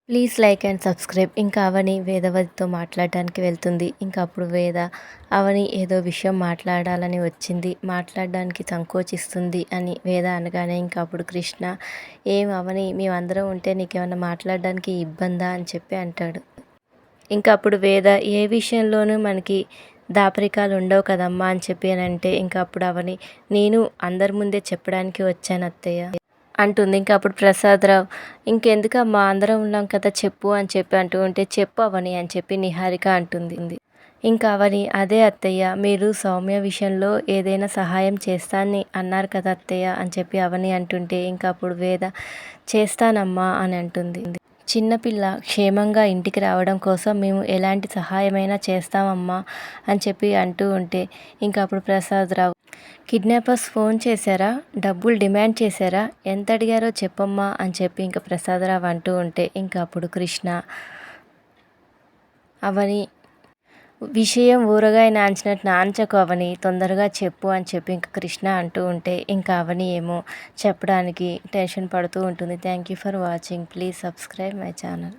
Please like and subscribe. ఇంకా అవని వేదవతితో మాట్లాడడానికి వెళ్తుంది. ఇంకా అప్పుడు వేద అవని ఏదో విషయం మాట్లాడాలని వచ్చింది, మాట్లాడడానికి సంకోచిస్తుంది అని వేద అనగానే ఇంకా అప్పుడు కృష్ణ, ఏం అవని మేమందరం ఉంటే నీకేమన్నా మాట్లాడడానికి ఇబ్బందా అని చెప్పి అంటాడు. ఇంకా అప్పుడు వేద ఏ విషయంలోనూ మనకి దాపరికాలు ఉండవు కదమ్మా అని చెప్పి అని అంటే ఇంకా అప్పుడు అవని, నేను అందరి ముందే చెప్పడానికి వచ్చాను అత్తయ్య అంటుంది. ఇంకా అప్పుడు ప్రసాదరావు, ఇంకెందుకమ్మా అందరం ఉన్నాం కదా చెప్పు అని చెప్పి అంటూ ఉంటే, చెప్పు అవని అని చెప్పి నిహారిక అంటుంది. ఇంకా అవని, అదే అత్తయ్య మీరు సౌమ్య విషయంలో ఏదైనా సహాయం చేస్తానని అన్నారు కదా అత్తయ్య అని చెప్పి అవని అంటుంటే ఇంకా అప్పుడు వేద, చేస్తానమ్మా అని అంటుంది. చిన్నపిల్ల క్షేమంగా ఇంటికి రావడం కోసం మేము ఎలాంటి సహాయమైనా చేస్తామమ్మా అని చెప్పి అంటూ ఉంటే ఇంకా అప్పుడు ప్రసాదరావు, కిడ్నాపర్స్ ఫోన్ చేశారా, డబ్బులు డిమాండ్ చేశారా, ఎంత అడిగారో చెప్పమ్మా అని చెప్పి ఇంకా ప్రసాదరావు అంటూ ఉంటే ఇంకా అప్పుడు కృష్ణ, అవని విషయం ఊరగాయ నాంచినట్టు నాంచకు అవని, తొందరగా చెప్పు అని చెప్పి ఇంకా కృష్ణ అంటూ ఉంటే ఇంకా అవని ఏమో చెప్పడానికి టెన్షన్ పడుతూ ఉంటుంది. Thank you for watching. Please subscribe my channel.